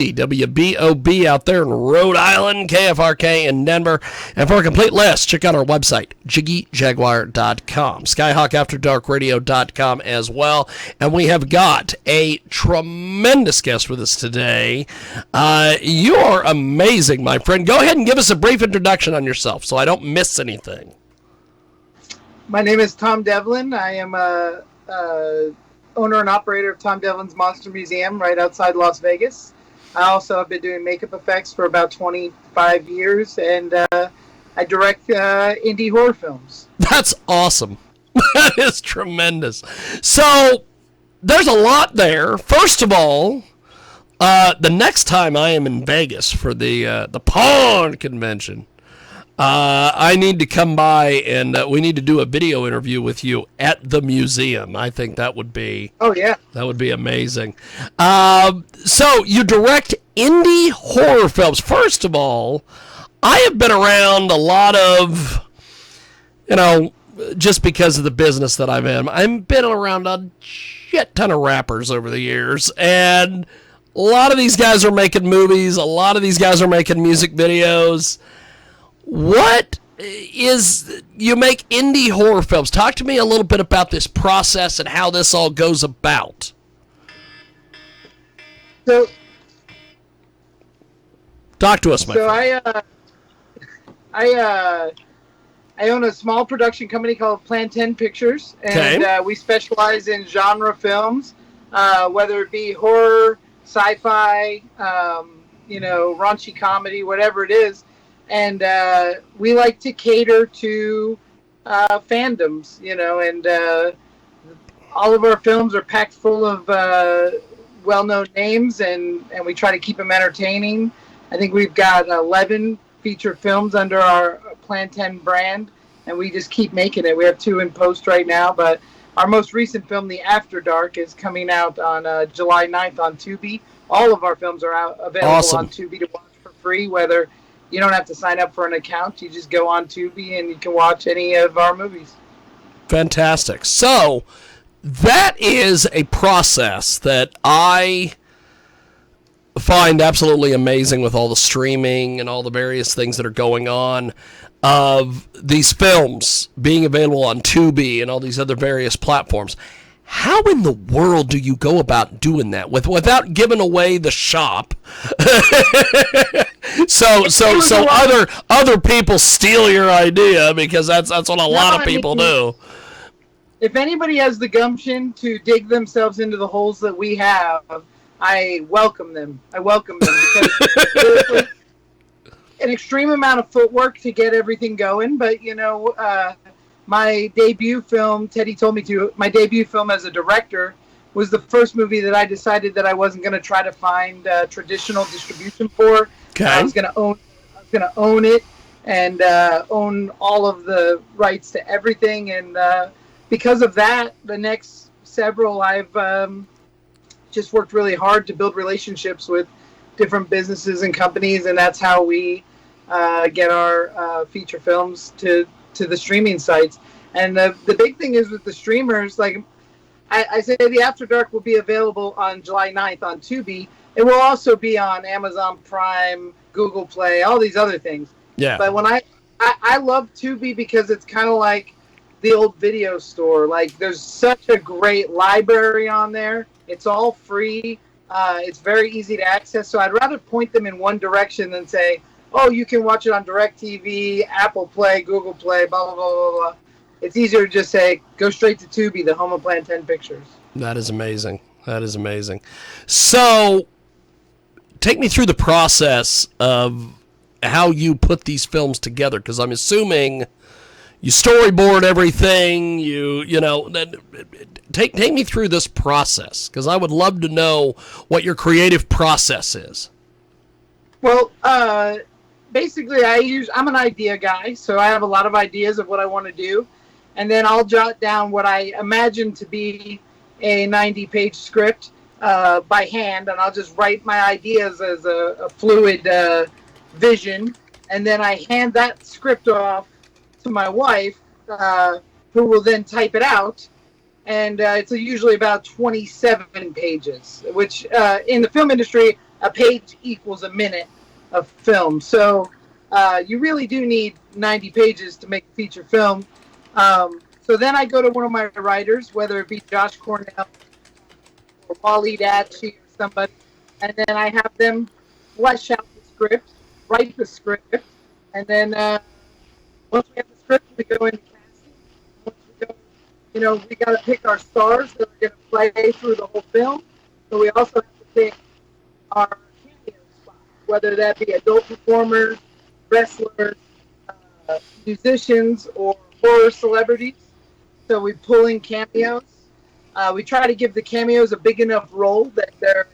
WBOB out there in Rhode Island, KFRK in Denver. And for a complete list, check out our website, JiggyJaguar.com, SkyhawkAfterDarkRadio.com as well. And we have got a tremendous guest with us today. You are amazing, my friend. Go ahead and give us a brief introduction on yourself so I don't miss anything. My name is Tom Devlin. I am a owner and operator of Tom Devlin's Monster Museum right outside Las Vegas. I also have been doing makeup effects for about 25 years, and I direct indie horror films. That's awesome. That is tremendous. So there's a lot there. First of all, the next time I am in Vegas for the Pawn Convention, I need to come by and we need to do a video interview with you at the museum. I think that would be that would be amazing. So you direct indie horror films. First of all, I have been around a lot of, just because of the business that I'm in, I've been around a shit ton of rappers over the years, and a lot of these guys are making movies. A lot of these guys are making music videos. What is, you make indie horror films. Talk to me a little bit about this process and how this all goes about. So, talk to us, my friend. I own a small production company called Plan 10 Pictures, and we specialize in genre films, whether it be horror, sci-fi, raunchy comedy, whatever it is. And we like to cater to fandoms, and all of our films are packed full of well-known names, and we try to keep them entertaining. I think we've got 11 feature films under our Plan 10 brand, and we just keep making it. We have 2 in post right now, but our most recent film, The After Dark, is coming out on July 9th on Tubi. All of our films are available on Tubi to watch for free, whether you don't have to sign up for an account. You just go on Tubi and you can watch any of our movies. Fantastic. So that is a process that I find absolutely amazing with all the streaming and all the various things that are going on of these films being available on Tubi and all these other various platforms. How in the world do you go about doing that without giving away the shop? so other people steal your idea, because that's what a lot of people do. If anybody has the gumption to dig themselves into the holes that we have, I welcome them. Because there's an extreme amount of footwork to get everything going, but my debut film, Teddy told me to, my debut film as a director was the first movie that I decided that I wasn't going to try to find traditional distribution for. Okay. I was going to own it and own all of the rights to everything. And because of that, the next several, I've just worked really hard to build relationships with different businesses and companies, and that's how we get our feature films to the streaming sites. And the big thing is with the streamers, like I say, The After Dark will be available on July 9th on Tubi. It will also be on Amazon Prime, Google Play, all these other things. Yeah. But when I love Tubi because it's kind of like the old video store. Like, there's such a great library on there. It's all free. It's very easy to access. So I'd rather point them in one direction than say, oh, you can watch it on DirecTV, Apple Play, Google Play, blah, blah, blah, blah, blah. It's easier to just say, go straight to Tubi, the home of Plan 10 Pictures. That is amazing. That is amazing. So, take me through the process of how you put these films together, because I'm assuming you storyboard everything, take me through this process, because I would love to know what your creative process is. Well, basically, I'm an idea guy, so I have a lot of ideas of what I want to do, and then I'll jot down what I imagine to be a 90-page script by hand, and I'll just write my ideas as a fluid vision, and then I hand that script off to my wife, who will then type it out, and it's usually about 27 pages, which in the film industry, a page equals a minute of film. So you really do need 90 pages to make a feature film. So then I go to one of my writers, whether it be Josh Cornell or Waleed Atchie or somebody, and then I have them flesh out the script, write the script, and then once we have the script, we go into casting. Once we go, we got to pick our stars that are going to play through the whole film. So we also have to pick our cameo spots, whether that be adult performers, wrestlers, musicians, or horror celebrities. So we pull in cameos. We try to give the cameos a big enough role that they're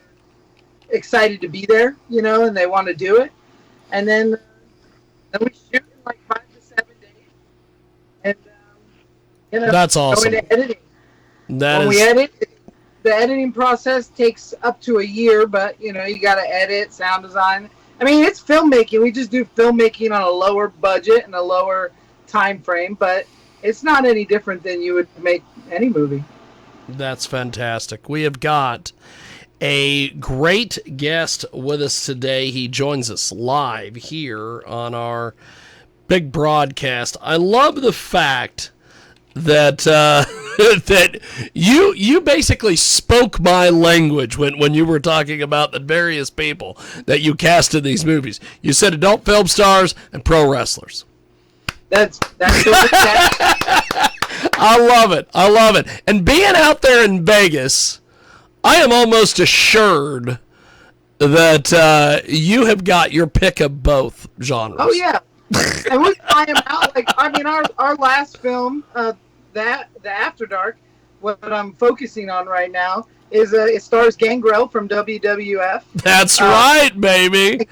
excited to be there, and they want to do it. And then we shoot in like 5 to 7 days. And, that's awesome. Go into editing. When we edit, the editing process takes up to a year, but, you got to edit, sound design. I mean, it's filmmaking. We just do filmmaking on a lower budget and a lower time frame, but it's not any different than you would make any movie. That's fantastic. We have got a great guest with us today. He joins us live here on our big broadcast. I love the fact that that you basically spoke my language when you were talking about the various people that you cast in these movies. You said adult film stars and pro wrestlers. That's I love it. And being out there in Vegas, I am almost assured that you have got your pick of both genres. Oh yeah, and we fly them out. Our last film, the After Dark, what I'm focusing on right now is it stars Gangrel from WWF. That's right, baby.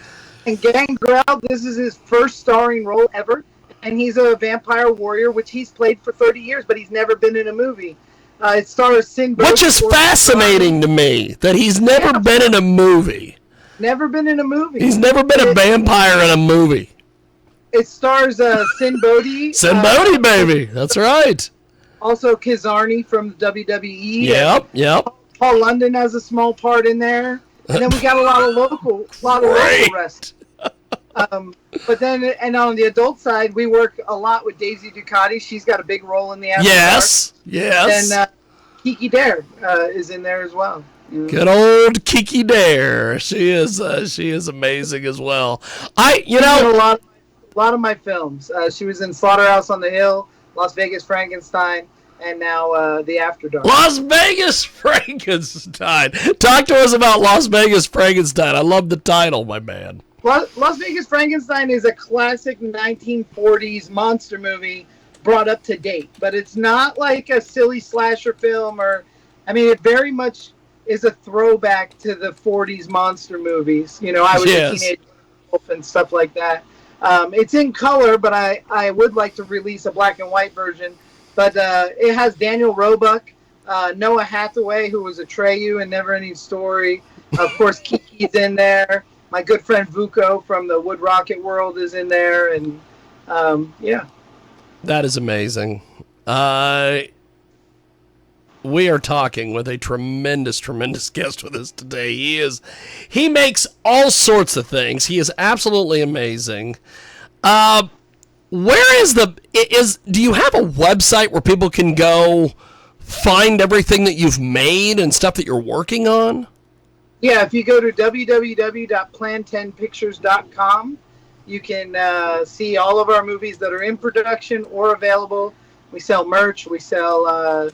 And Gangrel, this is his first starring role ever. And he's a vampire warrior, which he's played for 30 years, but he's never been in a movie. It stars Sin Bodhi. Which is fascinating to me, that he's never been in a movie. Never been in a movie. He's never been a vampire in a movie. It stars Sin Bodhi. Sin Bodhi, baby. That's right. Also Kizarny from the WWE. Yep. Paul London has a small part in there. And then we got a lot of local wrestlers. But then, and on the adult side, we work a lot with Daisy Ducati. She's got a big role in the After Dark. And Kiki Dare is in there as well. Good old Kiki Dare. She is amazing as well. A lot of my films. She was in Slaughterhouse on the Hill, Las Vegas Frankenstein, and now the After Dark. Las Vegas Frankenstein. Talk to us about Las Vegas Frankenstein. I love the title, my man. Las Vegas Frankenstein is a classic 1940s monster movie brought up to date, but it's not like a silly slasher film it very much is a throwback to the 40s monster movies. I was a teenage wolf and stuff like that. It's in color, but I would like to release a black and white version. But it has Daniel Roebuck, Noah Hathaway, who was Atreyu in Neverending Story. Of course, Kiki's in there. My good friend Vuko from the Wood Rocket world is in there, and that is amazing. We are talking with a tremendous guest with us today. He makes all sorts of things. He is absolutely amazing. Do you have a website where people can go find everything that you've made and stuff that you're working on? Yeah, if you go to www.plan10pictures.com, you can see all of our movies that are in production or available. We sell merch. We sell,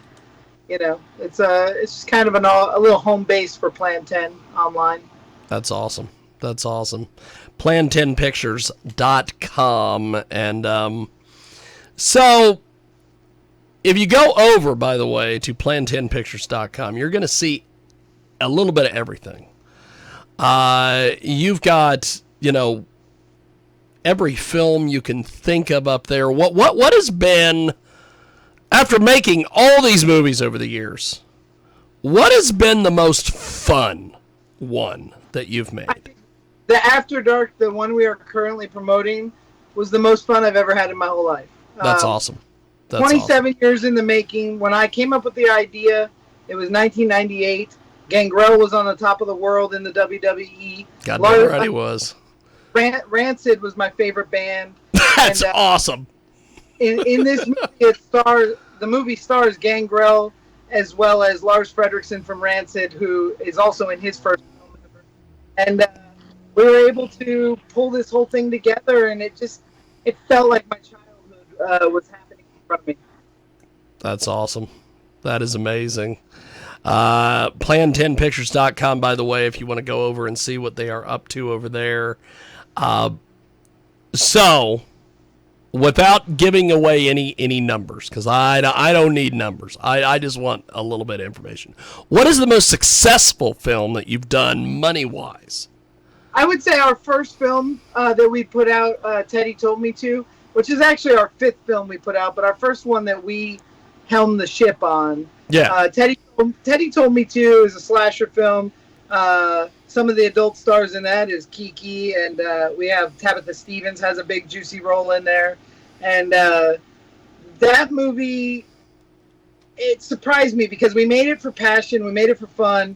it's just kind of a little home base for Plan 10 online. That's awesome. Plan10pictures.com. And so if you go over, by the way, to plan10pictures.com, you're going to see a little bit of everything. You've got, every film you can think of up there. What has been, after making all these movies over the years, what has been the most fun one that you've made? The After Dark, the one we are currently promoting, was the most fun I've ever had in my whole life. That's awesome. 27 years in the making. When I came up with the idea, it was 1998. Gangrel was on the top of the world in the WWE. God damn right he was. Rancid was my favorite band. That's awesome. In this movie, the movie stars Gangrel as well as Lars Fredriksson from Rancid, who is also in his first film. And we were able to pull this whole thing together, and it felt like my childhood was happening in front of me. That's awesome. That is amazing. Plan10pictures.com, by the way, if you want to go over and see what they are up to over there. So, without giving away any numbers, because I don't need numbers. I just want a little bit of information. What is the most successful film that you've done money-wise? I would say our first film that we put out, Teddy Told Me To, which is actually our 5th film we put out, but our first one that we helmed the ship on. Yeah. Teddy Told Me To is a slasher film. Some of the adult stars in that is Kiki, and we have Tabitha Stevens has a big juicy role in there. And that movie, it surprised me because we made it for passion, we made it for fun,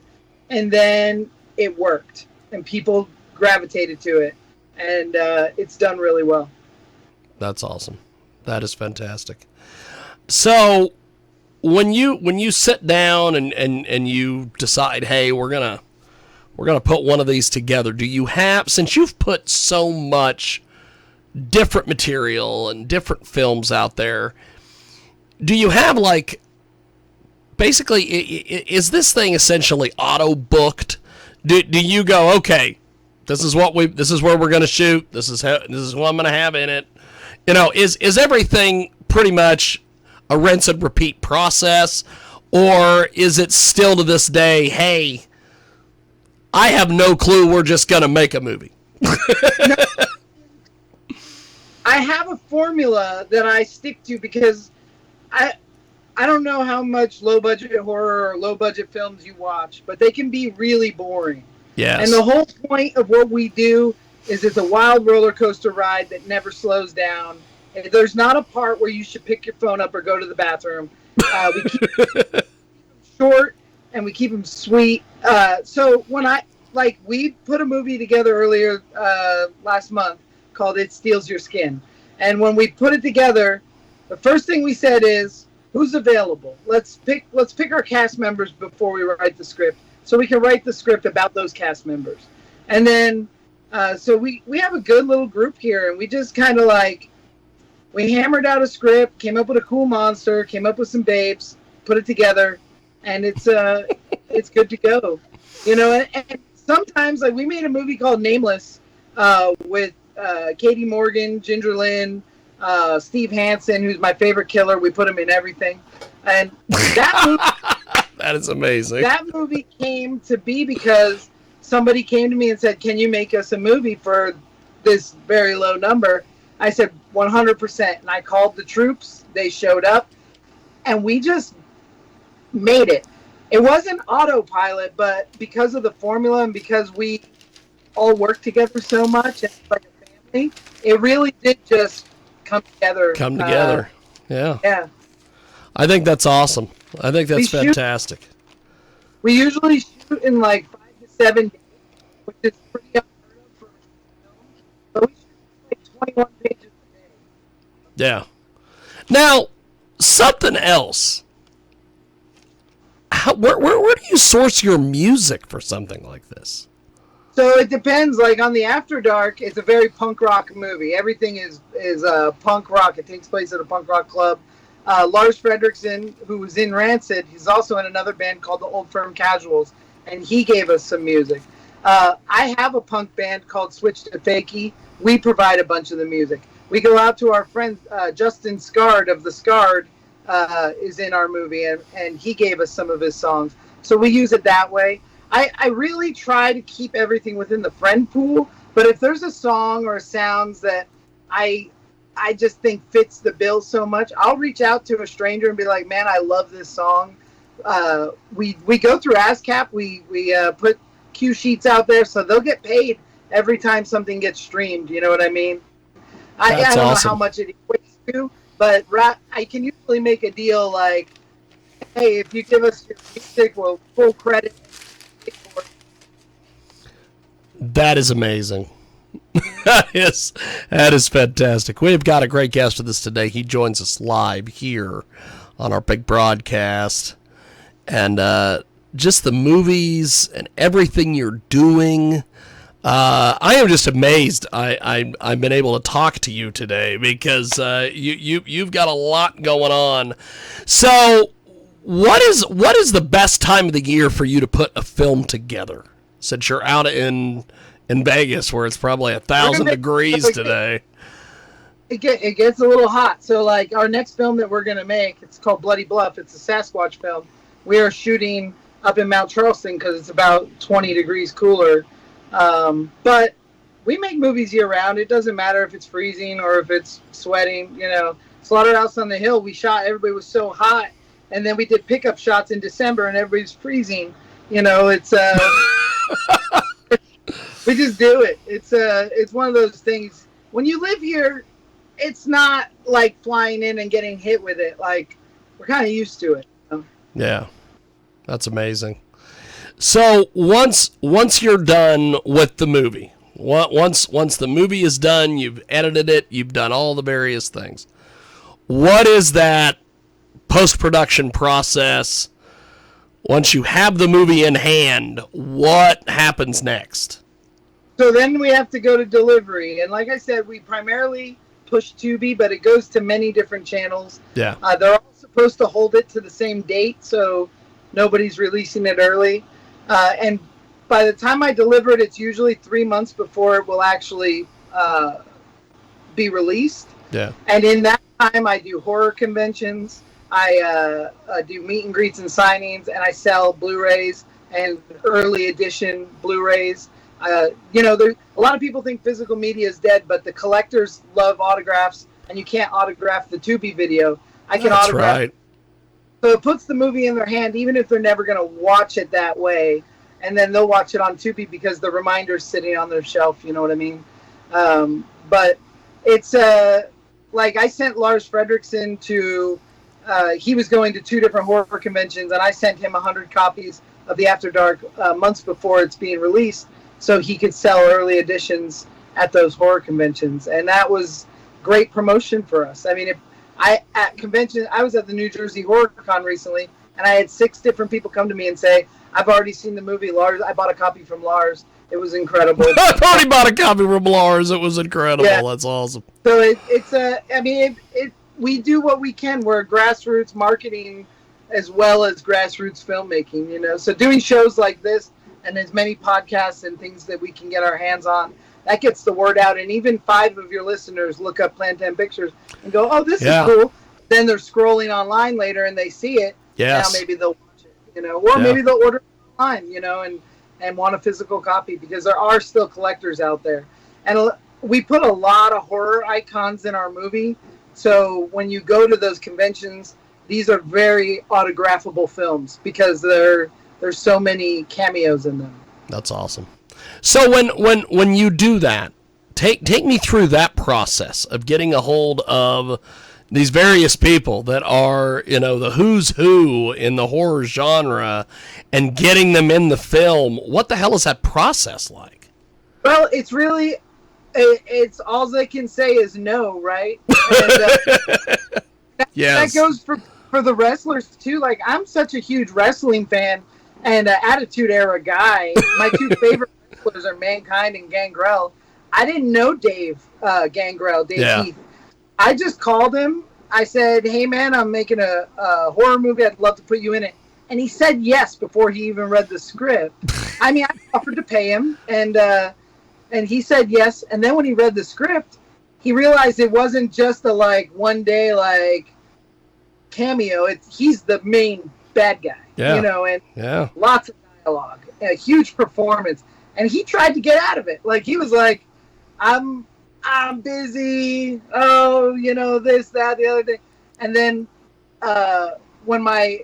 and then it worked, and people gravitated to it, and it's done really well. That's awesome. That is fantastic. So when you sit down and you decide, hey, we're gonna put one of these together, do you have, since you've put so much different material and different films out there, do you have, like, basically, is this thing essentially auto booked? Do you go, okay, this is where we're going to shoot, this is what I'm going to have in it, is everything pretty much a rinse and repeat process, or is it still to this day, hey, I have no clue, we're just going to make a movie? No, I have a formula that I stick to because I don't know how much low-budget horror or low-budget films you watch, but they can be really boring. Yes. And the whole point of what we do is it's a wild roller coaster ride that never slows down. And there's not a part where you should pick your phone up or go to the bathroom. We keep them short and we keep them sweet. So when we put a movie together earlier last month called It Steals Your Skin. And when we put it together, the first thing we said is, who's available? Let's pick our cast members before we write the script, so we can write the script about those cast members. And then, so we have a good little group here, and we just kind of we hammered out a script, came up with a cool monster, came up with some babes, put it together, and it's good to go. And sometimes, we made a movie called Nameless with Katie Morgan, Ginger Lynn, Steve Hansen, who's my favorite killer. We put him in everything. And that movie, that is amazing. That movie came to be because somebody came to me and said, can you make us a movie for this very low number? I said, 100%. And I called the troops. They showed up. And we just made it. It wasn't autopilot, but because of the formula and because we all work together so much, and it's like a family, it really did just come together. Yeah. Yeah. I think that's awesome. I think that's fantastic. We usually shoot in 5 to 7 days, which is pretty unheard of for a film. But we shoot 21 pages a day. Yeah. Now, something else. Where do you source your music for something like this? So it depends. On the After Dark, it's a very punk rock movie. Everything is punk rock. It takes place at a punk rock club. Lars Fredriksson, who was in Rancid, he's also in another band called the Old Firm Casuals, and he gave us some music. I have a punk band called Switch to Fakey. We provide a bunch of the music. We go out to our friend Justin Scard of The Scard is in our movie, and he gave us some of his songs. So we use it that way. I really try to keep everything within the friend pool, but if there's a song or sounds that I just think fits the bill so much, I'll reach out to a stranger and be like, man, I love this song. We go through ASCAP. We put cue sheets out there, so they'll get paid every time something gets streamed. You know what I mean? I don't know how much it equates to, but I can usually make a deal like, hey, if you give us your music, we'll full credit That is amazing. That is fantastic. We've got a great guest with us today. He joins us live here on our big broadcast. And just the movies and everything you're doing. I am just amazed I've been able to talk to you today because you've got a lot going on. So what is the best time of the year for you to put a film together? Since you're out in Vegas where it's probably 1,000 degrees today. It gets a little hot. So like our next film that we're going to make, it's called Bloody Bluff. It's a Sasquatch film. We are shooting up in Mount Charleston because it's about 20 degrees cooler. But we make movies year round. It doesn't matter if it's freezing or if it's sweating. You know, Slaughterhouse on the Hill, we shot, everybody was so hot. And then we did pickup shots in December and everybody's freezing. You know, it's... we just do it. It's one of those things. When you live here, it's not like flying in and getting hit with it. Like, we're kind of used to it. Yeah, that's amazing. So once you're done with the movie, once the movie is done, you've edited it, you've done all the various things. What is that post-production process? Once you have the movie in hand, what happens next? So then we have to go to delivery. And like I said, we primarily push Tubi, but it goes to many different channels. Yeah. They're all supposed to hold it to the same date, so nobody's releasing it early. And by the time I deliver it, it's usually 3 months before it will actually be released. Yeah. And in that time, I do horror conventions. I do meet and greets and signings, and I sell Blu-rays and early edition Blu-rays. You know, a lot of people think physical media is dead, but the collectors love autographs, and you can't autograph the Tubi video. I can That's autograph. Right. So it puts the movie in their hand, even if they're never going to watch it that way, and then they'll watch it on Tubi because the reminder's sitting on their shelf. You know what I mean? But it's like I sent Lars Fredrickson to. He was going to 2 different horror conventions, and I sent him 100 copies of the After Dark months before it's being released, so he could sell early editions at those horror conventions, and that was great promotion for us. I mean, at convention, I was at the New Jersey Horror Con recently, and I had 6 different people come to me and say, "I've already seen the movie, Lars. I bought a copy from Lars. It was incredible." I've already bought a copy from Lars. It was incredible. Yeah. That's awesome. So we do what we can. We're grassroots marketing as well as grassroots filmmaking, you know. So doing shows like this and as many podcasts and things that we can get our hands on, that gets the word out. And even 5 of your listeners look up Plan 10 Pictures and go, "Oh, this is cool." Then they're scrolling online later and they see it. Yes. Now maybe they'll watch it, you know, or maybe they'll order it online, you know, and want a physical copy because there are still collectors out there. And we put a lot of horror icons in our movie. So when you go to those conventions, these are very autographable films because there's so many cameos in them. That's awesome. So when you do that, take me through that process of getting a hold of these various people that are, you know, the who's who in the horror genre and getting them in the film. What the hell is that process like? Well, it's really... It's all they can say is no, right? And, yes. That goes for the wrestlers too. Like, I'm such a huge wrestling fan and Attitude Era guy. My 2 favorite wrestlers are Mankind and Gangrel. I didn't know Dave Gangrel, Dave Heath. I just called him. I said, "Hey man, I'm making a horror movie. I'd love to put you in it." And he said yes before he even read the script. I mean, I offered to pay him, and he said yes. And then when he read the script, he realized it wasn't just a one day cameo. He's the main bad guy, you know, and lots of dialogue, a huge performance. And he tried to get out of it. Like, he was like, I'm busy. Oh, you know, this, that, the other thing. And then when my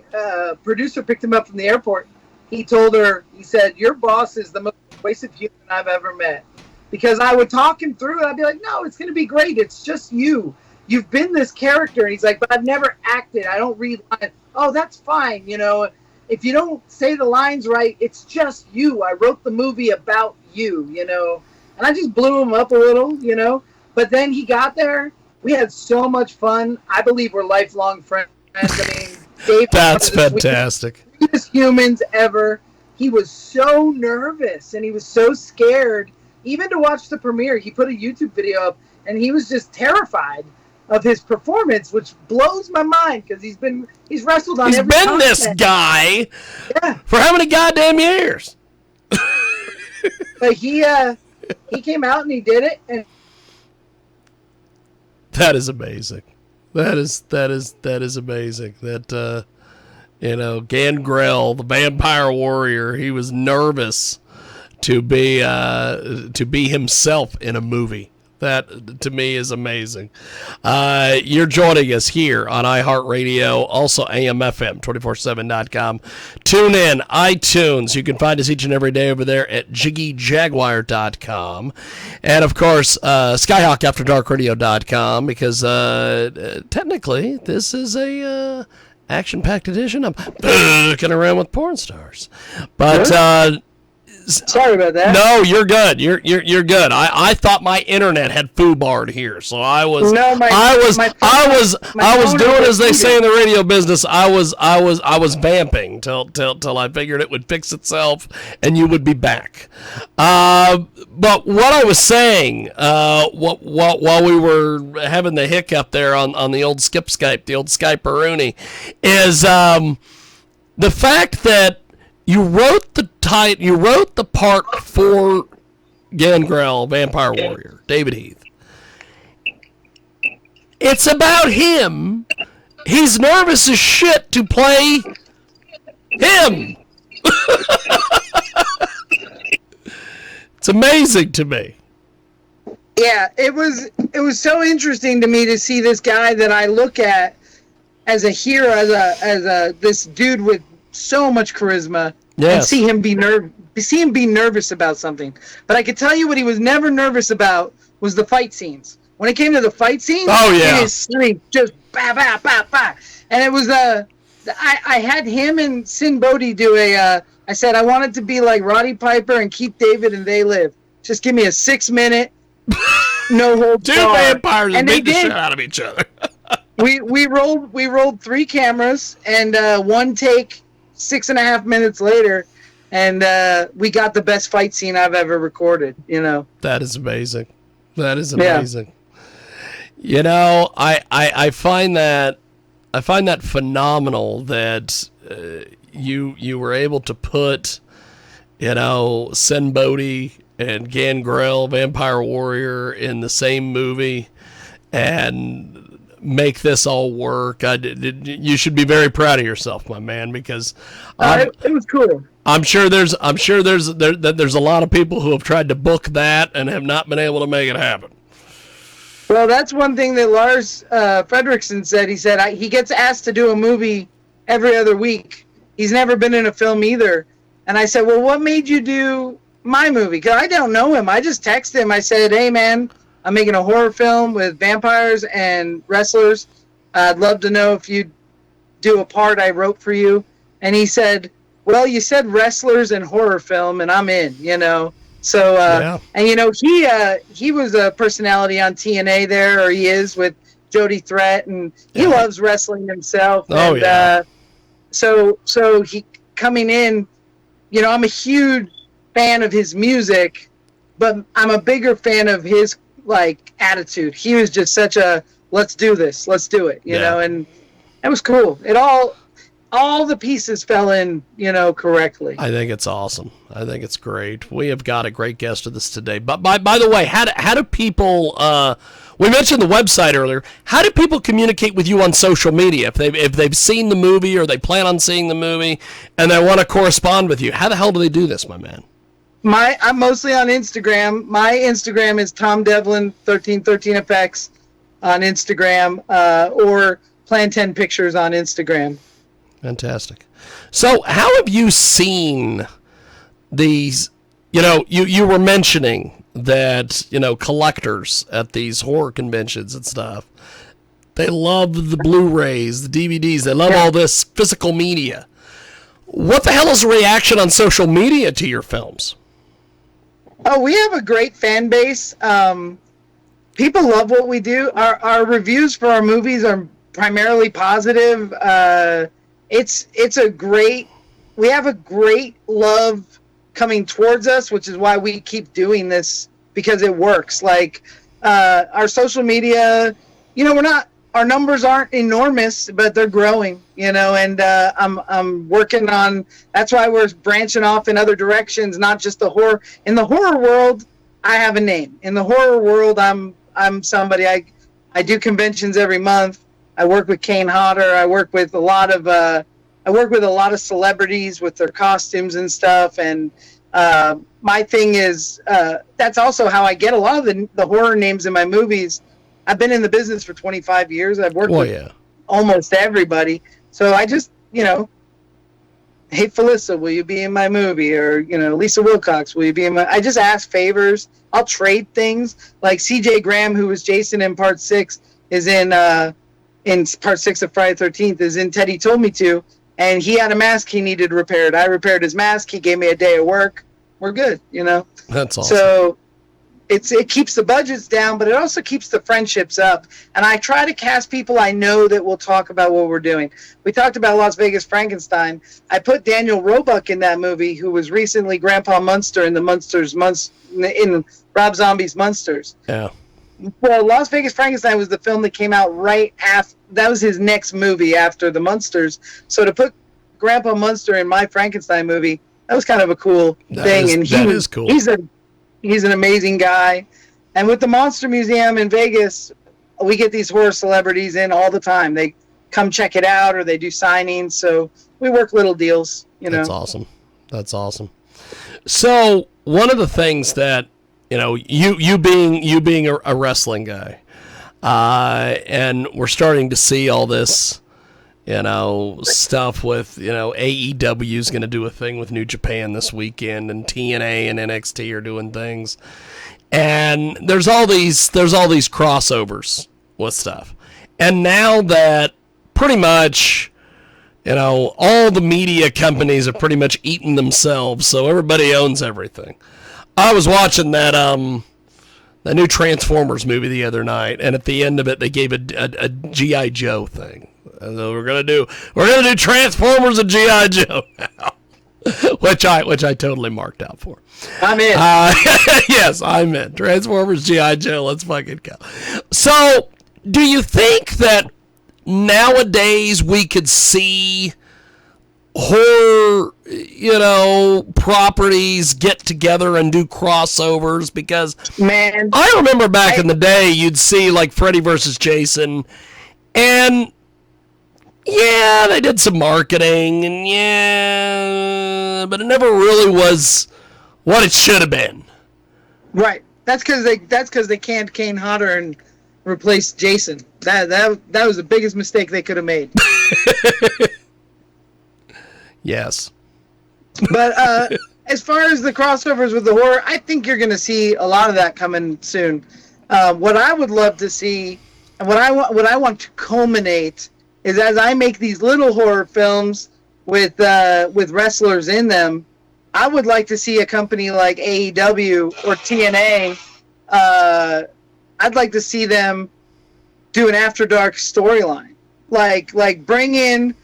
producer picked him up from the airport, he told her, he said, "Your boss is the most persuasive human I've ever met." Because I would talk him through it. I'd be like, "No, it's going to be great. It's just you. You've been this character." And he's like, "But I've never acted. I don't read lines." "Oh, that's fine. You know, if you don't say the lines right, it's just you. I wrote the movie about you, you know. And I just blew him up a little, you know. But then he got there. We had so much fun. I believe we're lifelong friends. I mean, Dave. That's fantastic. Sweetest humans ever. He was so nervous and he was so scared. Even to watch the premiere, he put a YouTube video up and he was just terrified of his performance, which blows my mind because he's wrestled on. He's every been content. This guy, for how many goddamn years? But he came out and he did it, and that is amazing. That is amazing. That Gangrel, the vampire warrior, he was nervous to be himself in a movie. That, to me, is amazing. You're joining us here on iHeartRadio, also AMFM247.com. Tune in, iTunes. You can find us each and every day over there at JiggyJaguar.com. And, of course, SkyhawkAfterDarkRadio.com, because technically this is a action-packed edition. I'm fucking around with porn stars. But... sorry about that. No, you're good. You're good. I thought my internet had foobarred here, so I was doing as they say in the radio business. I was vamping till I figured it would fix itself and you would be back. But what I was saying, while we were having the hiccup there on the old Skype, the old Skype-a-rooney, is the fact that you wrote the part for Gangrel, Vampire Warrior, David Heath. It's about him. He's nervous as shit to play him. It's amazing to me. Yeah, it was so interesting to me to see this guy that I look at as a hero, as a this dude with so much charisma, and see him be nervous about something. But I could tell you what he was never nervous about was the fight scenes. When it came to the fight scenes, in his sleep, just bah, bah, bah, bah. And it was I had him and Sin Bodhi do I said I wanted to be like Roddy Piper and Keith David and They Live. Just give me a 6-minute, no hold Two vampires and beat the shit out of each other. we rolled 3 cameras and one take 6.5 minutes later, and we got the best fight scene I've ever recorded. You know, that is amazing. That is amazing. Yeah. You know, I find that phenomenal that you were able to put, Sin Bodhi and Gangrel, Vampire Warrior, in the same movie and make this all work. You should be very proud of yourself, my man, because it was cool. I'm sure there's a lot of people who have tried to book that and have not been able to make it happen. Well, that's one thing that Lars Fredrickson said. He said he gets asked to do a movie every other week. He's never been in a film either. And I said, well, what made you do my movie? Because I don't know him. I just texted him. I said, hey, man, I'm making a horror film with vampires and wrestlers. I'd love to know if you'd do a part I wrote for you. And he said, well, you said wrestlers and horror film, and I'm in, So, and, he was a personality on TNA there, or he is, with Jody Threat, and he loves wrestling himself. Oh, and, yeah. So he coming in, I'm a huge fan of his music, but I'm a bigger fan of his attitude. He was just such a let's do this, let's do it, you know, and it was cool. It all the pieces fell in, correctly. I think it's awesome. I think it's great. We have got a great guest with us today. But by the way, how do people? We mentioned the website earlier. How do people communicate with you on social media if they've seen the movie or they plan on seeing the movie and they want to correspond with you? How the hell do they do this, my man? I'm mostly on Instagram. My Instagram is Tom Devlin 1313FX on Instagram, or Plan 10 Pictures on Instagram. Fantastic. So, how have you seen these? You were mentioning that collectors at these horror conventions and stuff, they love the Blu-rays, the DVDs, they love all this physical media. What the hell is the reaction on social media to your films? Oh, we have a great fan base. People love what we do. Our reviews for our movies are primarily positive. It's a great. We have a great love coming towards us, which is why we keep doing this, because it works. Like our social media, we're not. Our numbers aren't enormous, but they're growing. And I'm working on. That's why we're branching off in other directions, not just the horror. In the horror world, I have a name. In the horror world, I'm somebody. I do conventions every month. I work with Kane Hodder. I work with a lot of celebrities with their costumes and stuff. And my thing is that's also how I get a lot of the horror names in my movies. I've been in the business for 25 years. I've worked with almost everybody. So I just, hey, Felissa, will you be in my movie? Or, Lisa Wilcox, will you be in my... I just ask favors. I'll trade things. Like CJ Graham, who was Jason in Part 6, is in Part 6 of Friday the 13th, is in Teddy Told Me To, and he had a mask he needed repaired. I repaired his mask. He gave me a day of work. We're good, That's awesome. So it keeps the budgets down, but it also keeps the friendships up. And I try to cast people I know that will talk about what we're doing. We talked about Las Vegas Frankenstein. I put Daniel Roebuck in that movie, who was recently Grandpa Munster in in Rob Zombie's Munsters. Yeah. Well, Las Vegas Frankenstein was the film that came out right after. That was his next movie after the Munsters. So to put Grandpa Munster in my Frankenstein movie, that was kind of a cool thing. That is cool. He's an amazing guy. And with the Monster Museum in Vegas, we get these horror celebrities in all the time. They come check it out, or they do signings. So we work little deals, That's awesome. That's awesome. So one of the things that, you being a wrestling guy, and we're starting to see all this, stuff with, AEW is going to do a thing with New Japan this weekend, and TNA and NXT are doing things. And there's all these crossovers with stuff. And now that pretty much, all the media companies have pretty much eaten themselves, so everybody owns everything. I was watching that the new Transformers movie the other night, and at the end of it, they gave a G.I. Joe thing. So we're gonna do Transformers and G.I. Joe now, which I totally marked out for. I'm in. Yes, I'm in. Transformers, G.I. Joe. Let's fucking go. So, do you think that nowadays we could see horror, properties get together and do crossovers? Because, man, I remember back in the day, you'd see like Freddy versus Jason, and yeah, they did some marketing, and but it never really was what it should have been. Right. That's because they canned Kane Hodder and replaced Jason. That was the biggest mistake they could have made. Yes. But as far as the crossovers with the horror, I think you're going to see a lot of that coming soon. What I would love to see, and what I want to culminate, is as I make these little horror films with wrestlers in them, I would like to see a company like AEW or TNA. I'd like to see them do an After Dark storyline, like bring in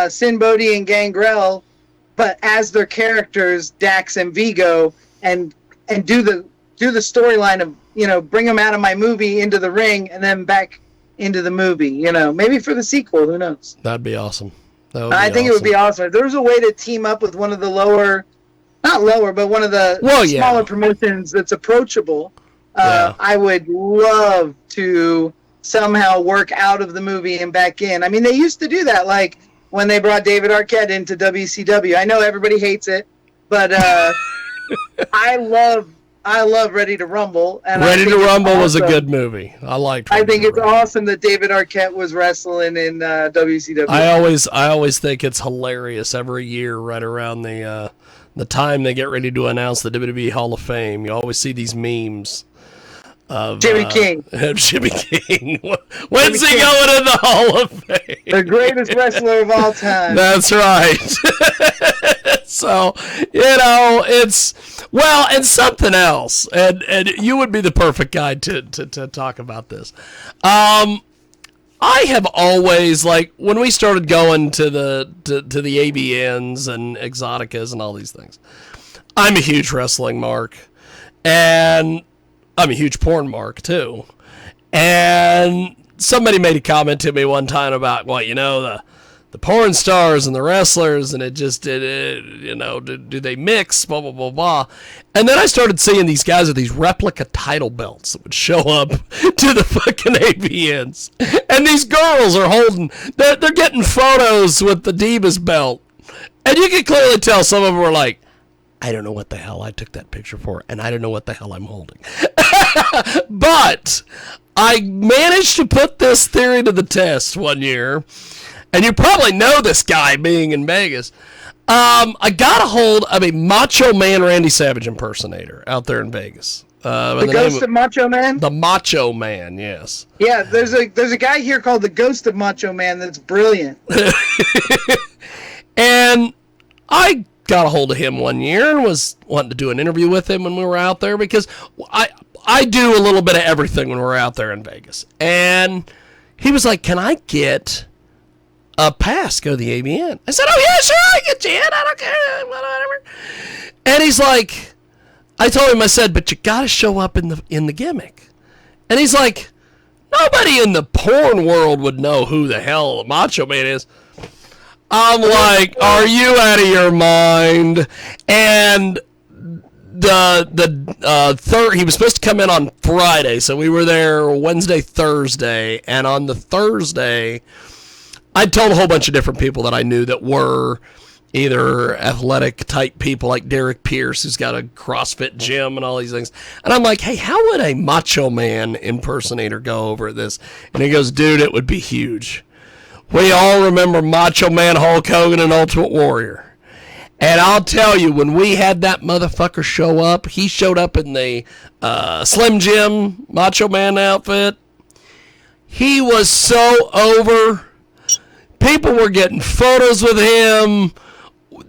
Sin Bodhi and Gangrel, but as their characters, Dax and Vigo, and do the storyline of bring them out of my movie into the ring and then back into the movie. Maybe for the sequel. Who knows? That'd be awesome. I think it would be awesome. If there was a way to team up with one of the one of the smaller promotions that's approachable. I would love to somehow work out of the movie and back in. I mean, they used to do that, like when they brought David Arquette into WCW. I know everybody hates it, but I love Ready to Rumble. And Ready to Rumble was a good movie. I liked. I think it's awesome that David Arquette was wrestling in WCW. I always think it's hilarious every year, right around the time they get ready to announce the WWE Hall of Fame. You always see these memes of Jimmy King. Jimmy King. When's he going in the Hall of Fame? The greatest wrestler of all time. That's right. So, and something else, and you would be the perfect guy to talk about this. I have always, like, when we started going to the ABNs and Exoticas and all these things, I'm a huge wrestling mark, and I'm a huge porn mark, too. And somebody made a comment to me one time about, well, the porn stars and the wrestlers, and do they mix, blah, blah, blah, blah. And then I started seeing these guys with these replica title belts that would show up to the fucking AVNs. And these girls are they're getting photos with the Divas belt. And you can clearly tell some of them were like, I don't know what the hell I took that picture for, and I don't know what the hell I'm holding. But I managed to put this theory to the test one year. And you probably know this guy being in Vegas. I got a hold of a Macho Man Randy Savage impersonator out there in Vegas. The Ghost of Macho Man? The Macho Man, yes. Yeah, there's a guy here called the Ghost of Macho Man that's brilliant. And I got a hold of him one year and was wanting to do an interview with him when we were out there, because I do a little bit of everything when we're out there in Vegas. And he was like, can I get a pass, go to the ABN? I said, oh yeah, sure, I get you in, I don't care, whatever. And he's like, I told him, I said, but you gotta show up in the gimmick. And he's like, nobody in the porn world would know who the hell the Macho Man is. I'm like, are you out of your mind? And the third, he was supposed to come in on Friday, so we were there Wednesday, Thursday, and on the Thursday, I told a whole bunch of different people that I knew that were either athletic type people like Derek Pierce, who's got a CrossFit gym and all these things. And I'm like, hey, how would a Macho Man impersonator go over this? And he goes, dude, it would be huge. We all remember Macho Man Hulk Hogan and Ultimate Warrior. And I'll tell you, when we had that motherfucker show up, he showed up in the Slim Jim Macho Man outfit. He was so over. People were getting photos with him.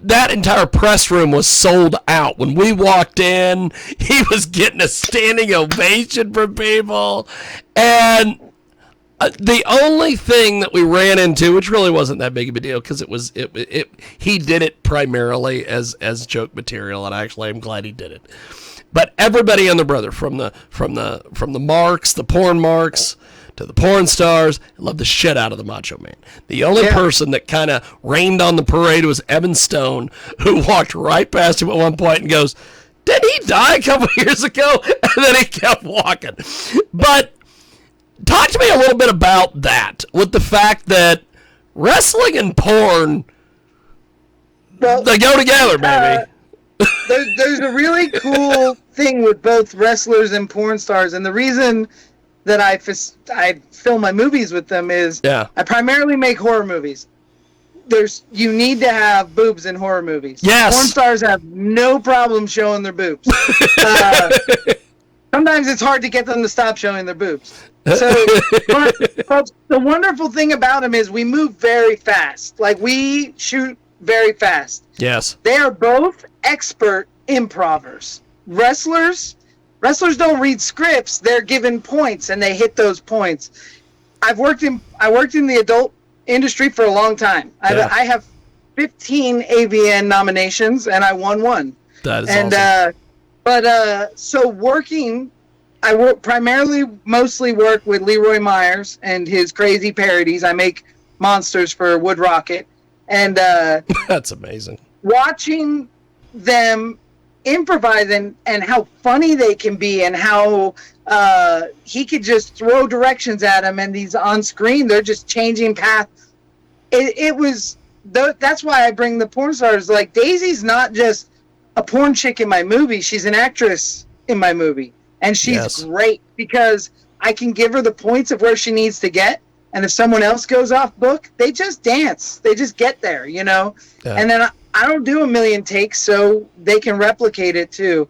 That entire press room was sold out. When we walked in, he was getting a standing ovation from people. And the only thing that we ran into, which really wasn't that big of a deal, because he did it primarily as joke material, and actually I'm glad he did it. But everybody and their brother, from the marks, the porn marks, to the porn stars, loved the shit out of the Macho Man. The only person that kind of rained on the parade was Evan Stone, who walked right past him at one point and goes, didn't he die a couple years ago? And then he kept walking. But talk to me a little bit about that, with the fact that wrestling and porn, they go together, baby. There's a really cool thing with both wrestlers and porn stars, and the reason that I film my movies with them is I primarily make horror movies. You need to have boobs in horror movies. Yes. Porn stars have no problem showing their boobs. Sometimes it's hard to get them to stop showing their boobs. So, but the wonderful thing about them is we move very fast. Like, we shoot very fast. Yes. They are both expert improvers. Wrestlers don't read scripts. They're given points, and they hit those points. I worked in the adult industry for a long time. I have 15 AVN nominations, and I won one. That is awesome. I mostly work with Leroy Myers and his crazy parodies. I make monsters for Wood Rocket, and that's amazing. Watching them improvise and how funny they can be, and how he could just throw directions at them, and these on screen they're just changing path. That's why I bring the porn stars. Like, Daisy's not just a porn chick in my movie, she's an actress in my movie, and she's great because I can give her the points of where she needs to get, and if someone else goes off book, they just dance, they just get there, and then I don't do a million takes, so they can replicate it too.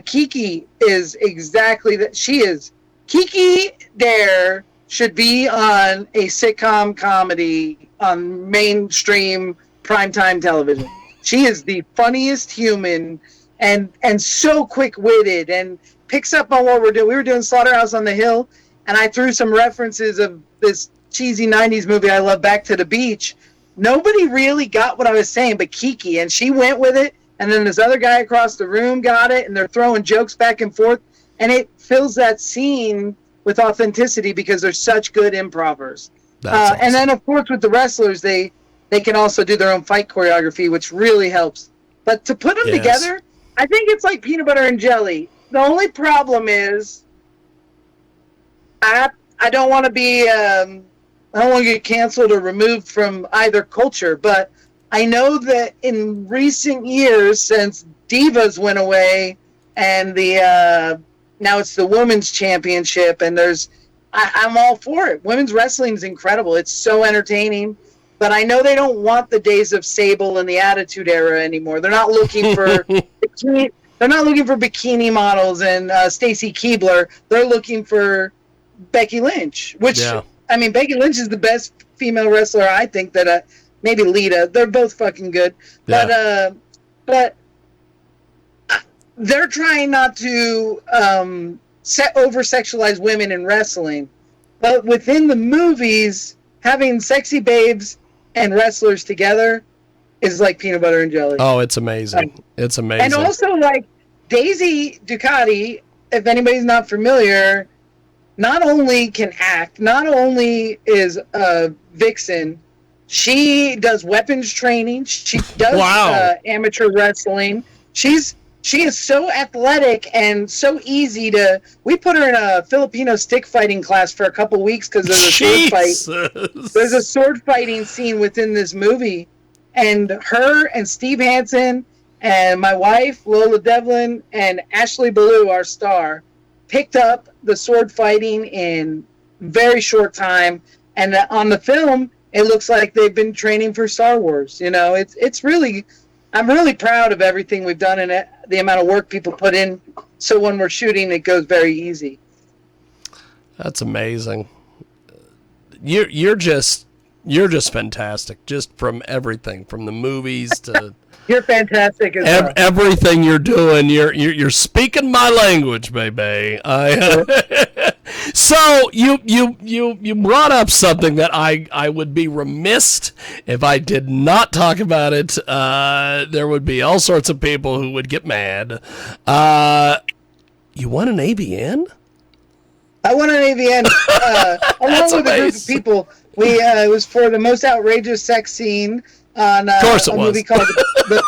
Kiki is exactly that. She is. Kiki Dare should be on a sitcom comedy on mainstream primetime television. She is the funniest human and so quick-witted and picks up on what we're doing. We were doing Slaughterhouse on the Hill, and I threw some references of this cheesy 90s movie I love, Back to the Beach. Nobody really got what I was saying but Kiki, and she went with it, and then this other guy across the room got it, and they're throwing jokes back and forth, and it fills that scene with authenticity because they're such good improvers. Awesome. And then, of course, with the wrestlers, they can also do their own fight choreography, which really helps. But to put them together, I think it's like peanut butter and jelly. The only problem is I don't want to be I don't want to get canceled or removed from either culture, but I know that in recent years, since Divas went away and the now it's the Women's Championship, and I'm all for it. Women's wrestling is incredible. It's so entertaining. But I know they don't want the days of Sable and the Attitude Era anymore. They're not looking for bikini models and Stacy Keibler. They're looking for Becky Lynch, which I mean, Becky Lynch is the best female wrestler I think that maybe Lita. They're both fucking good, but they're trying not to over sexualize women in wrestling. But within the movies, having sexy babes and wrestlers together is like peanut butter and jelly. Oh, it's amazing. It's amazing. And also, like, Daisy Ducati, if anybody's not familiar, not only can act, not only is a vixen, she does weapons training. She does amateur wrestling. She is so athletic and so easy to... We put her in a Filipino stick fighting class for a couple weeks because there's a sword fight. There's a sword fighting scene within this movie. And her and Steve Hansen and my wife, Lola Devlin, and Ashley Ballou, our star, picked up the sword fighting in very short time. And on the film, it looks like they've been training for Star Wars. You know, it's really... I'm really proud of everything we've done and the amount of work people put in. So when we're shooting, it goes very easy. That's amazing. You're just fantastic. Just from everything, from the movies to you're fantastic as well. Everything you're doing. You're speaking my language, baby. So you brought up something that I would be remiss if I did not talk about it. There would be all sorts of people who would get mad. You won an AVN? I won an AVN along with a group of people. It was for the most outrageous sex scene on a movie called The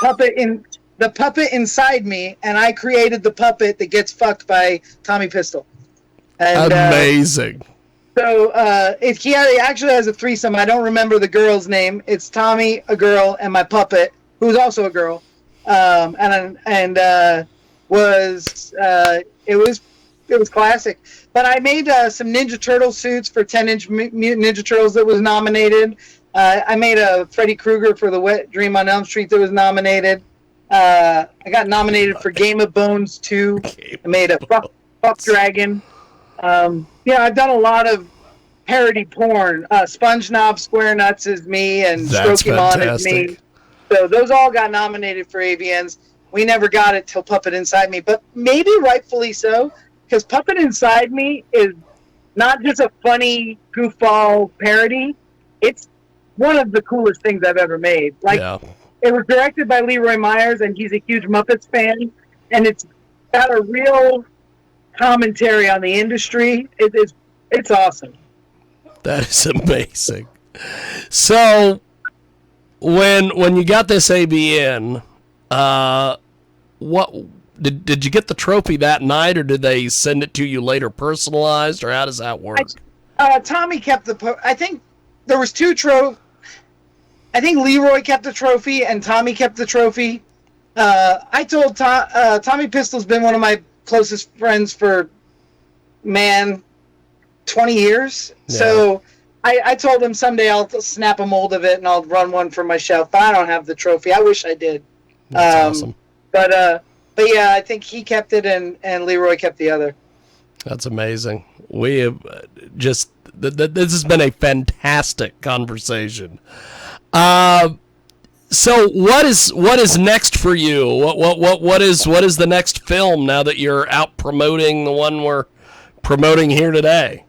Puppet Inside Me, and I created the puppet that gets fucked by Tommy Pistol. And, amazing. So he actually has a threesome. I don't remember the girl's name. It's Tommy, a girl, and my puppet, who's also a girl. It was classic. But I made some Ninja Turtle suits for 10-inch Mutant Ninja Turtles that was nominated. I made a Freddy Krueger for the Wet Dream on Elm Street that was nominated. I got nominated for Game of Bones 2. I made a Fuck Dragon. I've done a lot of parody porn. SpongeNob Square Nuts is me, and Strokemon is me. So those all got nominated for AVNs. We never got it till Puppet Inside Me, but maybe rightfully so, because Puppet Inside Me is not just a funny goofball parody. It's one of the coolest things I've ever made. It was directed by Leroy Myers, and he's a huge Muppets fan, and it's got a real commentary on the industry. It's awesome. That is amazing. So when you got this AVN, what did you get the trophy that night, or did they send it to you later personalized, or how does that work? Tommy kept I think there was two I think Leroy kept the trophy and Tommy kept the trophy. I told Tommy Pistol's been one of my closest friends for 20 years. Yeah. So I told him someday I'll snap a mold of it and I'll run one for my shelf, but I don't have the trophy. I wish I did. That's awesome. But yeah, I think he kept it and Leroy kept the other. That's amazing. We have this has been a fantastic conversation. So what is next for you? What is the next film now that you're out promoting the one we're promoting here today?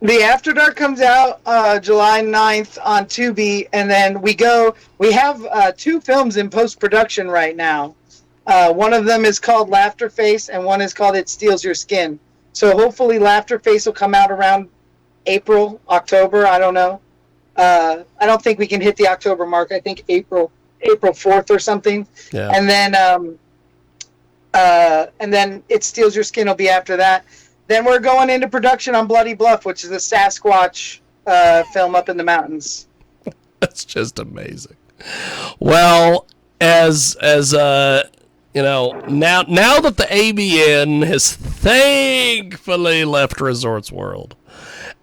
The After Dark comes out July 9th on Tubi, and then we have 2 films in post-production right now. One of them is called Laughter Face, and one is called It Steals Your Skin. So hopefully Laughter Face will come out around April, October, I don't know. I don't think we can hit the October mark. I think April 4th or something. Yeah. And then It Steals Your Skin will be after that. Then we're going into production on Bloody Bluff, which is a Sasquatch film up in the mountains. That's just amazing. Well, as you know, now that the ABN has thankfully left Resorts World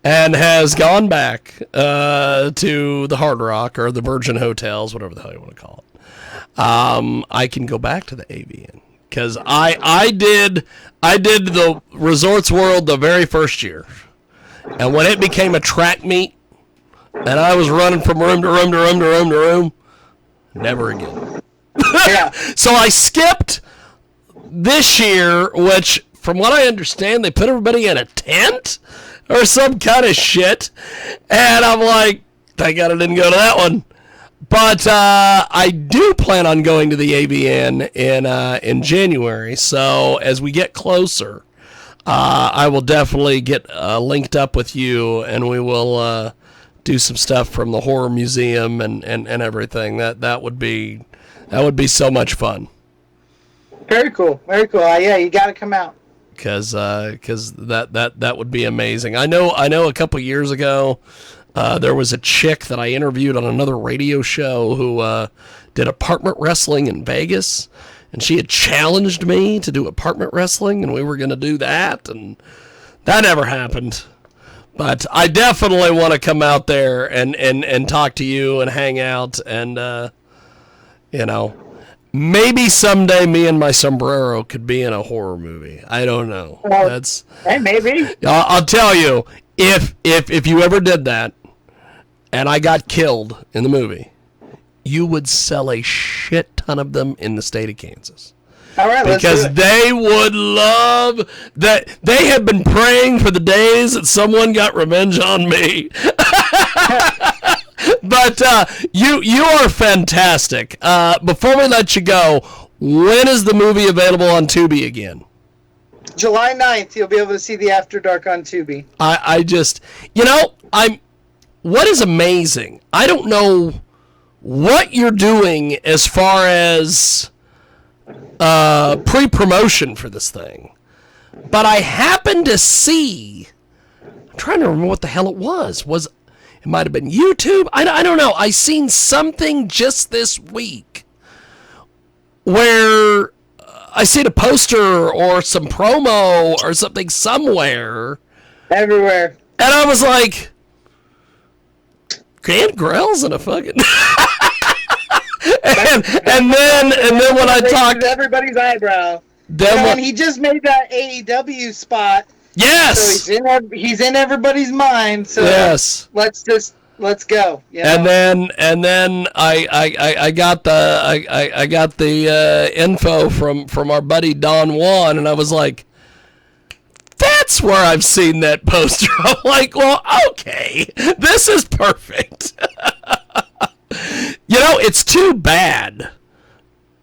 and has gone back to the Hard Rock or the Virgin Hotels, whatever the hell you want to call it, I can go back to the ABN. Because I did the Resorts World the very first year. And when it became a track meet, and I was running from room to room to room to room to room, never again. Yeah. So I skipped this year, which, from what I understand, they put everybody in a tent or some kind of shit. And I'm like, thank God I didn't go to that one. But I do plan on going to the ABN in January. So as we get closer, I will definitely get linked up with you, and we will do some stuff from the horror museum and everything. That would be so much fun. Very cool. Very cool. Yeah, you got to come out. Because that would be amazing. I know a couple years ago. There was a chick that I interviewed on another radio show who did apartment wrestling in Vegas, and she had challenged me to do apartment wrestling, and we were going to do that, and that never happened. But I definitely want to come out there and talk to you and hang out, and maybe someday me and my sombrero could be in a horror movie. I don't know. Maybe. I'll tell you, if you ever did that, and I got killed in the movie, you would sell a shit ton of them in the state of Kansas. All right, because they would love that. They have been praying for the days that someone got revenge on me. But you are fantastic. Before we let you go, when is the movie available on Tubi again? July 9th, you'll be able to see the After Dark on Tubi. What is amazing, I don't know what you're doing as far as pre-promotion for this thing, but I happened to see, I'm trying to remember what the hell it was. It might have been YouTube? I don't know. I seen something just this week where I seen a poster or some promo or something somewhere. Everywhere. And I was like, Grant Grell's in a fucking... and then when I talked... everybody's eyebrow. And he just made that AEW spot. Yes! So he's in everybody's mind. So yes. Let's go. You know? And then I got the info from our buddy Don Juan, and I was like, that's where I've seen that poster. I'm like, well, okay, this is perfect. It's too bad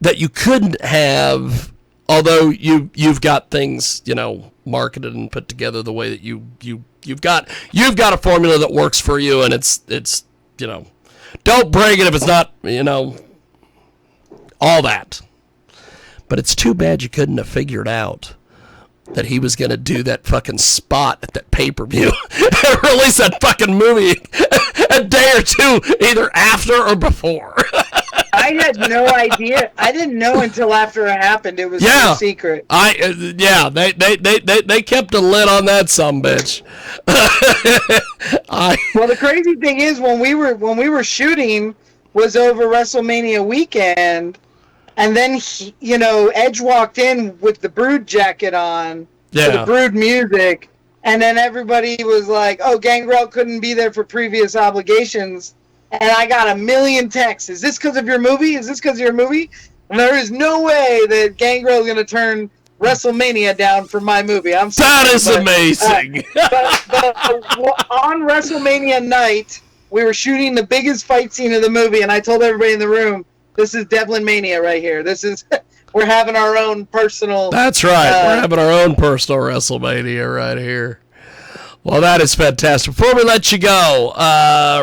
that you couldn't have, although you've got things, marketed and put together the way that you've got a formula that works for you, and it's don't break it if it's not, all that. But it's too bad you couldn't have figured out that he was going to do that fucking spot at that pay-per-view and release that fucking movie a day or two either after or before. I had no idea. I didn't know until after it happened. It was a secret. They kept a lid on that sumbitch. Well, the crazy thing is when we were shooting was over WrestleMania weekend. And then, Edge walked in with the Brood jacket on, the Brood music, and then everybody was like, oh, Gangrel couldn't be there for previous obligations, And I got a million texts. Is this because of your movie? Is this because of your movie? And there is no way that Gangrel is going to turn WrestleMania down for my movie. I'm sorry, that is amazing. but on WrestleMania night, we were shooting the biggest fight scene of the movie, and I told everybody in the room, "This is Devlin Mania right here. This is we're having our own personal." That's right. We're having our own personal WrestleMania right here. Well, that is fantastic. Before we let you go,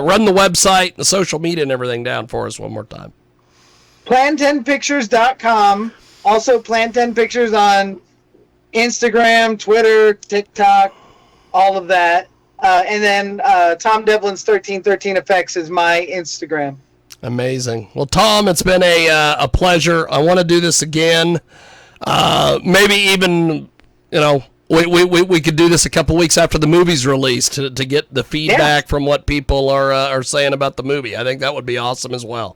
run the website, the social media, and everything down for us one more time. Plan10pictures.com. Also, Plan 10 Pictures on Instagram, Twitter, TikTok, all of that. And then Tom Devlin's 1313 Effects is my Instagram. Amazing. Well, Tom, it's been a pleasure. I want to do this again. Maybe even, we could do this a couple weeks after the movie's released to get the feedback from what people are saying about the movie. I think that would be awesome as well.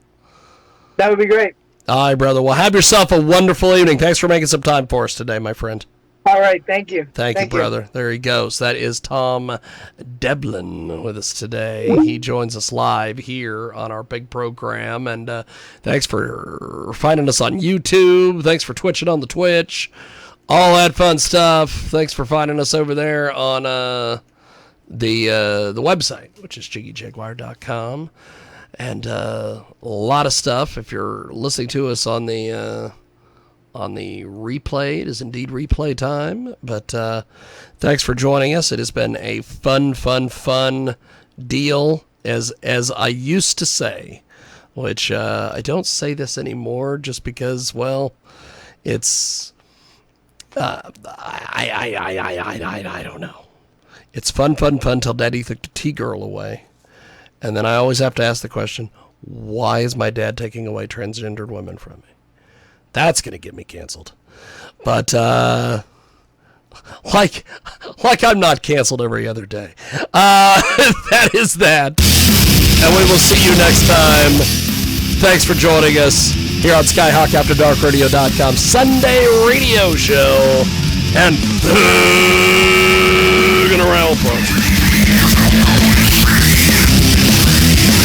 That would be great. All right, brother. Well, have yourself a wonderful evening. Thanks for making some time for us today, my friend. All right. Thank you. Thank you, brother. There he goes. That is Tom Devlin with us today. He joins us live here on our big program. And thanks for finding us on YouTube. Thanks for twitching on the Twitch. All that fun stuff. Thanks for finding us over there on the website, which is JiggyJaguar.com. And a lot of stuff. If you're listening to us on the replay, it is indeed replay time. But thanks for joining us. It has been a fun deal, as I used to say, which I don't say this anymore just because, well, it's I don't know. It's fun till Daddy took the T-girl away. And then I always have to ask the question, why is my dad taking away transgendered women from me? That's going to get me canceled. But, like I'm not canceled every other day. That is that. And we will see you next time. Thanks for joining us here on SkyhawkAfterDarkRadio.com Sunday radio show. And